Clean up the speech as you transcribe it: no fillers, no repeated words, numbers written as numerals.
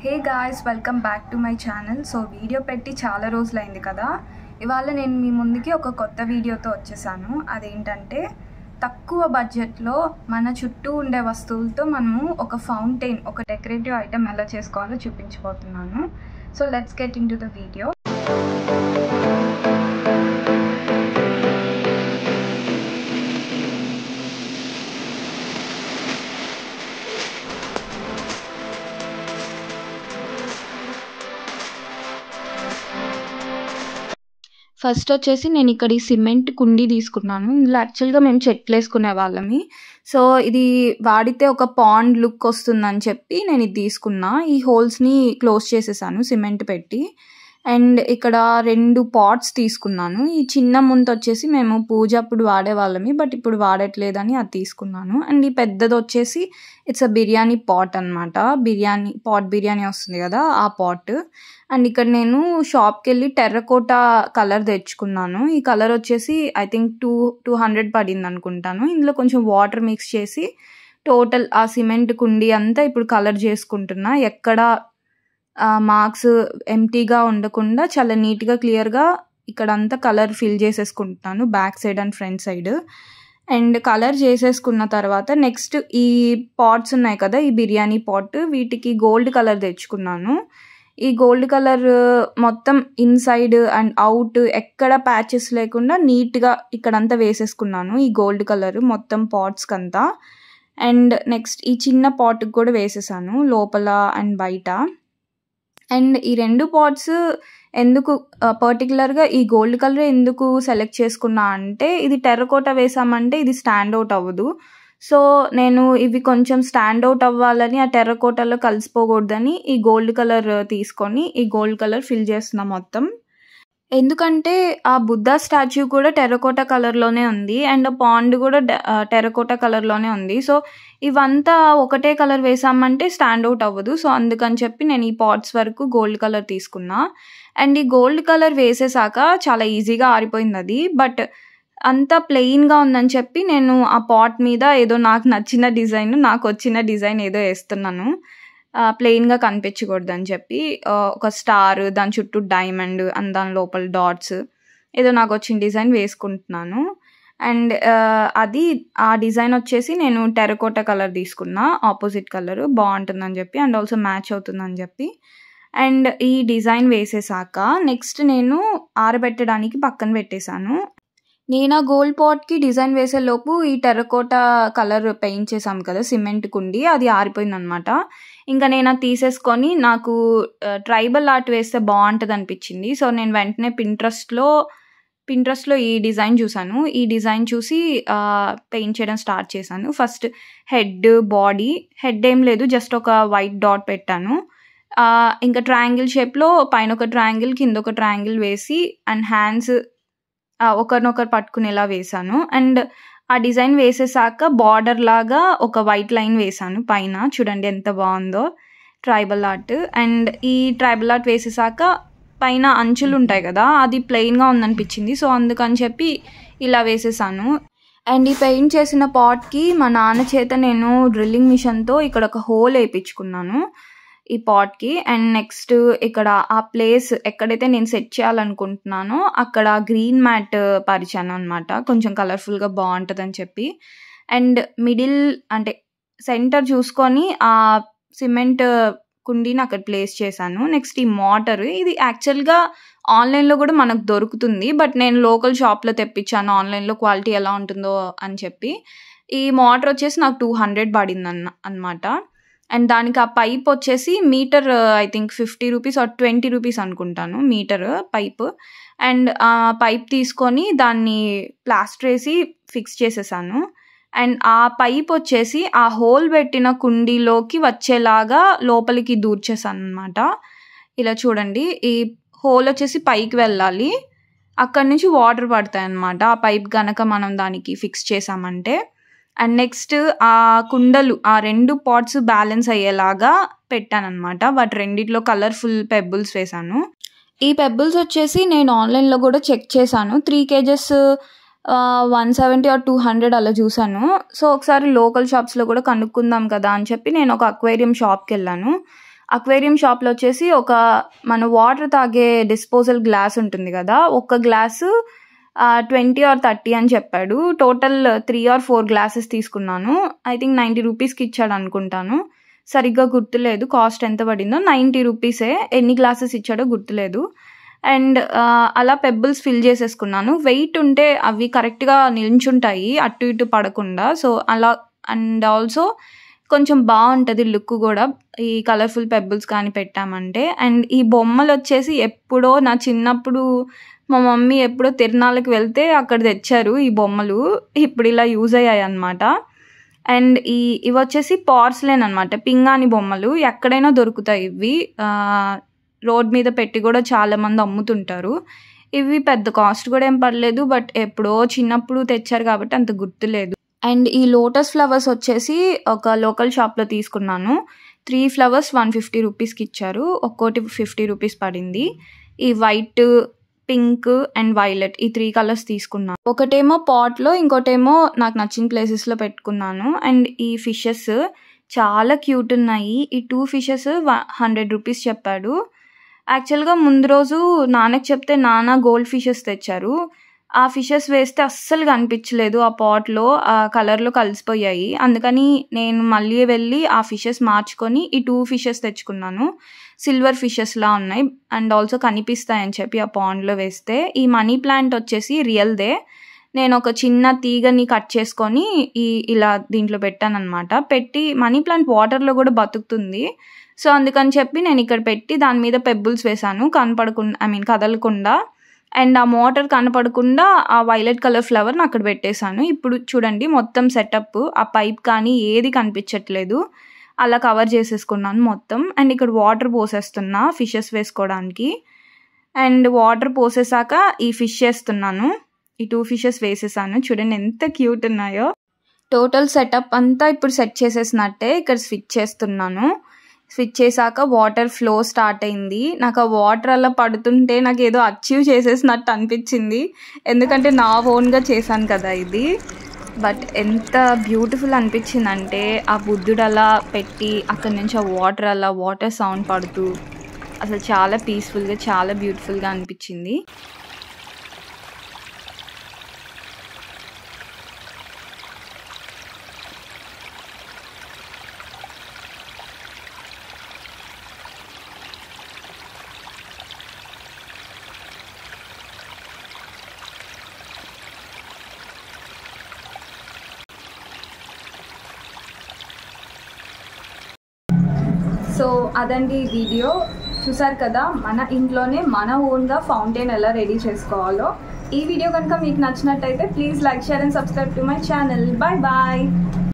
Hey guys, welcome back to my channel. So video పెట్టి చాలా రోజులైంది కదా. ఇవాళ నేను మీ ముందుకి ఒక కొత్త వీడియోతో వచ్చేసాను. అదేంటంటే తక్కువ బడ్జెట్లో మన చుట్టూ ఉండే వస్తువులతో మనము ఒక ఫౌంటైన్, ఒక డెకరేటివ్ ఐటమ్ ఎలా చేసుకోవాలో చూపించబోతున్నాను. So let's get in to the video. First వచ్చేసి నేను ఇక్కడ ఈ సిమెంట్ కుండీ తీసుకున్నాను. ఇందులో యాక్చువల్గా మేము చెట్లు వేసుకునే వాళ్ళమి. సో ఇది వాడితే ఒక పాండ్ లుక్ వస్తుందని చెప్పి నేను ఇది తీసుకున్నా. ఈ హోల్స్ని క్లోజ్ చేసేసాను సిమెంట్ పెట్టి. అండ్ ఇక్కడ 2 పాట్స్ తీసుకున్నాను. ఈ చిన్న ముంత వచ్చేసి మేము పూజ అప్పుడు వాడేవాళ్ళమి, బట్ ఇప్పుడు వాడట్లేదని అది తీసుకున్నాను. అండ్ ఈ పెద్దది వచ్చేసి ఇట్స్ అ బిర్యానీ పాట్ అనమాట. బిర్యానీ వస్తుంది కదా, ఆ పాట్. అండ్ ఇక్కడ నేను షాప్కి వెళ్ళి టెర్రకోటా కలర్ తెచ్చుకున్నాను. ఈ కలర్ వచ్చేసి ఐ థింక్ 200 పడింది అనుకుంటాను. ఇందులో కొంచెం వాటర్ మిక్స్ చేసి టోటల్ ఆ సిమెంట్ కుండీ అంతా ఇప్పుడు కలర్ చేసుకుంటున్నా. ఎక్కడ మార్క్స్ ఎంటీగా ఉండకుండా చాలా నీట్గా క్లియర్గా ఇక్కడ అంతా కలర్ ఫిల్ చేసేసుకుంటున్నాను, back side and front side. And colour చేసేసుకున్న తర్వాత నెక్స్ట్ ఈ పాట్స్ ఉన్నాయి కదా, ఈ బిర్యానీ పాట్, వీటికి గోల్డ్ కలర్ తెచ్చుకున్నాను. ఈ గోల్డ్ కలర్ మొత్తం ఇన్సైడ్ అండ్ అవుట్ ఎక్కడ ప్యాచెస్ లేకుండా నీట్గా ఇక్కడంతా వేసేసుకున్నాను ఈ గోల్డ్ కలర్ మొత్తం పాట్స్కి అంతా. అండ్ నెక్స్ట్ ఈ చిన్న పాట్కి కూడా వేసేసాను లోపల అండ్ బయట. అండ్ ఈ 2 పాట్స్ ఎందుకు పర్టికులర్గా ఈ గోల్డ్ కలర్ ఎందుకు సెలెక్ట్ చేసుకున్నా అంటే, ఇది టెర్రకోటా వేసామంటే ఇది స్టాండ్ అవుట్ అవ్వదు. సో నేను ఇవి కొంచెం స్టాండ్ అవుట్ అవ్వాలని, ఆ టెర్రకోటాలో కలిసిపోకూడదని ఈ గోల్డ్ కలర్ తీసుకొని ఈ గోల్డ్ కలర్ ఫిల్ చేస్తున్నా మొత్తం. ఎందుకంటే ఆ బుద్ధా స్టాచ్యూ కూడా టెర్రకోటా కలర్లోనే ఉంది అండ్ పాండ్ కూడా టెర్రకోటా కలర్లోనే ఉంది. సో ఇవంతా ఒకటే కలర్ వేసామంటే స్టాండ్ అవుట్ అవ్వదు. సో అందుకని చెప్పి నేను ఈ పాట్స్ వరకు గోల్డ్ కలర్ తీసుకున్నా. అండ్ ఈ గోల్డ్ కలర్ వేసేసాక చాలా ఈజీగా ఆరిపోయింది అది. బట్ అంతా ప్లెయిన్గా ఉందని చెప్పి నేను ఆ పాట్ మీద ఏదో నాకు నచ్చిన డిజైన్, నాకు వచ్చిన డిజైన్ ఏదో వేస్తున్నాను, ప్లెయిన్గా కనిపించకూడదు అని చెప్పి. ఒక స్టార్, దాని చుట్టూ డైమండ్ అండ్ దాని లోపల డాట్స్, ఏదో నాకు వచ్చిన డిజైన్ వేసుకుంటున్నాను. అండ్ అది ఆ డిజైన్ వచ్చేసి నేను టెర్రకోటా కలర్ తీసుకున్నా, ఆపోజిట్ కలర్ బాగుంటుందని చెప్పి అండ్ ఆల్సో మ్యాచ్ అవుతుందని చెప్పి. అండ్ ఈ డిజైన్ వేసేసాక నెక్స్ట్ నేను ఆరబెట్టడానికి పక్కన పెట్టేశాను. నేను ఆ గోల్డ్ పాట్కి డిజైన్ వేసేలోపు ఈ టెర్రకోటా కలర్ పెయింట్ చేసాం కదా సిమెంట్ కుండి, అది ఆరిపోయింది అనమాట. ఇంకా నేను అది తీసేసుకొని నాకు ట్రైబల్ ఆర్ట్ వేస్తే బాగుంటుంది అనిపించింది. సో నేను వెంటనే పింట్రెస్ట్లో ఈ డిజైన్ చూసాను. ఈ డిజైన్ చూసి పెయింట్ చేయడం స్టార్ట్ చేశాను. ఫస్ట్ బాడీ హెడ్ ఏం లేదు, జస్ట్ ఒక వైట్ డాట్ పెట్టాను. ఇంకా ట్రయాంగిల్ షేప్లో పైన ఒక ట్రయాంగిల్, కింద ఒక ట్రయాంగిల్ వేసి అండ్ హ్యాండ్స్ ఒకరినొకరు పట్టుకునేలా వేసాను. అండ్ ఆ డిజైన్ వేసేసాక బార్డర్ లాగా ఒక వైట్ లైన్ వేసాను పైన. చూడండి ఎంత బాగుందో ట్రైబల్ ఆర్ట్. అండ్ ఈ ట్రైబల్ ఆర్ట్ వేసేసాక పైన అంచులు ఉంటాయి కదా, అది ప్లెయిన్గా ఉందనిపించింది. సో అందుకని చెప్పి ఇలా వేసేసాను. అండ్ ఈ పెయింట్ చేసిన పాట్కి మా నాన్న చేత నేను డ్రిల్లింగ్ మిషన్తో ఇక్కడ ఒక హోల్ వేయించుకున్నాను ఈ పాట్కి. అండ్ నెక్స్ట్ ఇక్కడ ఆ ప్లేస్ ఎక్కడైతే నేను సెట్ చేయాలనుకుంటున్నానో అక్కడ గ్రీన్ మ్యాట్ పరిచాను అనమాట, కొంచెం కలర్ఫుల్గా బాగుంటుందని చెప్పి. అండ్ మిడిల్ అంటే సెంటర్ చూసుకొని ఆ సిమెంట్ కుండీని అక్కడ ప్లేస్ చేశాను. నెక్స్ట్ ఈ మోటార్, ఇది యాక్చువల్గా ఆన్లైన్లో కూడా మనకు దొరుకుతుంది, బట్ నేను లోకల్ షాప్లో తెప్పించాను ఆన్లైన్లో క్వాలిటీ ఎలా ఉంటుందో అని చెప్పి. ఈ మోటార్ వచ్చేసి నాకు 200 పడింది అన్నమాట. అండ్ దానికి ఆ పైప్ వచ్చేసి metre I think 50 rupees or 20 rupees అనుకుంటాను మీటర్ పైప్. అండ్ ఆ పైప్ తీసుకొని దాన్ని ప్లాస్టర్ వేసి ఫిక్స్ చేసేసాను. అండ్ ఆ పైప్ వచ్చేసి ఆ హోల్ పెట్టిన కుండీలోకి వచ్చేలాగా లోపలికి దూర్చేసాను అనమాట. ఇలా చూడండి, ఈ హోల్ వచ్చేసి పైకి వెళ్ళాలి, అక్కడి నుంచి వాటర్ పడతాయి అన్నమాట ఆ పైప్ గనక మనం దానికి ఫిక్స్ చేసామంటే. అండ్ నెక్స్ట్ ఆ కుండలు, ఆ 2 పాట్స్ బ్యాలెన్స్ అయ్యేలాగా పెట్టానమాట. వాటి రెండిట్లో కలర్ఫుల్ పెబ్బుల్స్ వేసాను. ఈ పెబ్బుల్స్ వచ్చేసి నేను ఆన్లైన్లో కూడా చెక్ చేశాను. 3 kgs 170 or 200 అలా చూసాను. సో ఒకసారి లోకల్ షాప్స్లో కూడా కనుక్కుందాం కదా అని చెప్పి నేను ఒక అక్వేరియం షాప్కి వెళ్ళాను. అక్వేరియం షాప్లో వచ్చేసి ఒక మన వాటర్ తాగే డిస్పోజల్ గ్లాస్ ఉంటుంది కదా, ఒక గ్లాసు 20 or 30 అని చెప్పాడు. టోటల్ 3 or 4 గ్లాసెస్ తీసుకున్నాను. ఐ థింక్ 90 రూపీస్కి ఇచ్చాడు అనుకుంటాను, సరిగ్గా గుర్తులేదు కాస్ట్ ఎంత పడిందో. 90 రూపీసే, ఎన్ని గ్లాసెస్ ఇచ్చాడో గుర్తులేదు. అండ్ అలా పెబ్బుల్స్ ఫిల్ చేసేసుకున్నాను. వెయిట్ ఉంటే అవి కరెక్ట్గా నిల్చుంటాయి అటు ఇటు పడకుండా. సో అలా, అండ్ ఆల్సో కొంచెం బాగుంటుంది లుక్ కూడా ఈ కలర్ఫుల్ పెబ్బుల్స్ కానీ పెట్టామంటే. అండ్ ఈ బొమ్మలు వచ్చేసి ఎప్పుడో నా చిన్నప్పుడు మా మమ్మీ ఎప్పుడో తిరునాళ్ళకి వెళ్తే అక్కడ తెచ్చారు ఈ బొమ్మలు, ఇప్పుడు ఇలా యూజ్ అయ్యాయి అన్నమాట. అండ్ ఇవి వచ్చేసి పార్స్లెన్ అనమాట, పింగాణి బొమ్మలు. ఎక్కడైనా దొరుకుతాయి ఇవి, రోడ్ మీద పెట్టి కూడా చాలామంది అమ్ముతుంటారు. ఇవి పెద్ద కాస్ట్ కూడా ఏం పడలేదు, బట్ ఎప్పుడో చిన్నప్పుడు తెచ్చారు కాబట్టి అంత గుర్తులేదు. అండ్ ఈ లోటస్ ఫ్లవర్స్ వచ్చేసి ఒక లోకల్ షాప్లో తీసుకున్నాను. 3 flowers 150 రూపీస్కి ఇచ్చారు, ఒక్కోటి 50 రూపీస్ పడింది. ఈ వైట్, పింక్ అండ్ వైలెట్ ఈ 3 కలర్స్ తీసుకున్నాను. ఒకటేమో పాట్లో, ఇంకోటేమో నాకు నచ్చిన ప్లేసెస్లో పెట్టుకున్నాను. అండ్ ఈ ఫిషెస్ చాలా క్యూట్ ఉన్నాయి. ఈ 2 ఫిషెస్ 100 రూపీస్ చెప్పాడు. యాక్చువల్గా ముందు రోజు నాన్నకి చెప్తే నాన్న గోల్డ్ ఫిషెస్ తెచ్చారు. ఆ ఫిషెస్ వేస్తే అస్సలు కనిపించలేదు, ఆ పాట్లో ఆ కలర్లో కలిసిపోయాయి. అందుకని నేను మళ్ళీ వెళ్ళి ఆ ఫిషెస్ మార్చుకొని ఈ 2 ఫిషెస్ తెచ్చుకున్నాను. సిల్వర్ ఫిషెస్లా ఉన్నాయి అండ్ ఆల్సో కనిపిస్తాయని చెప్పి ఆ పాండ్లో వేస్తే. ఈ మనీ ప్లాంట్ వచ్చేసి రియల్దే. నేను ఒక చిన్న తీగని కట్ చేసుకొని ఇలా దీంట్లో పెట్టాను అనమాట. పెట్టి మనీ ప్లాంట్ వాటర్లో కూడా బతుకుతుంది, సో అందుకని చెప్పి నేను ఇక్కడ పెట్టి దాని మీద పెబ్బుల్స్ వేసాను, కదలకుండా. అండ్ ఆ మోటార్ కనపడకుండా ఆ వైలెట్ కలర్ ఫ్లవర్ని అక్కడ పెట్టేశాను. ఇప్పుడు చూడండి మొత్తం సెటప్, ఆ పైప్ కానీ ఏది కనిపించట్లేదు, అలా కవర్ చేసేసుకున్నాను మొత్తం. అండ్ ఇక్కడ వాటర్ పోసేస్తున్నా ఫిషెస్ వేసుకోవడానికి. అండ్ వాటర్ పోసేసాక ఈ ఫిష్ వేస్తున్నాను. ఈ 2 ఫిషెస్ వేసేసాను, చూడండి ఎంత క్యూట్ ఉన్నాయో. టోటల్ సెటప్ అంతా ఇప్పుడు సెట్ చేసేసినట్టే. ఇక్కడ స్విచ్ చేస్తున్నాను. స్విచ్ చేశాక వాటర్ ఫ్లో స్టార్ట్ అయింది. నాకు ఆ వాటర్ అలా పడుతుంటే నాకు ఏదో అచీవ్ చేసేసినట్టు అనిపించింది, ఎందుకంటే నా ఓన్గా చేశాను కదా ఇది. బట్ ఎంత బ్యూటిఫుల్ అనిపించిందంటే ఆ బుద్ధుడు అలా పెట్టి అక్కడి నుంచి ఆ వాటర్ సౌండ్ పడుతూ అసలు చాలా పీస్ఫుల్గా, చాలా బ్యూటిఫుల్గా అనిపించింది. సో అదండి వీడియో. చూసారు కదా మన ఇంట్లోనే మన ఓన్గా ఫౌంటైన్ ఎలా రెడీ చేసుకోవాలో. ఈ వీడియో కనుక మీకు నచ్చినట్టయితే please like, share and subscribe to my channel. Bye bye.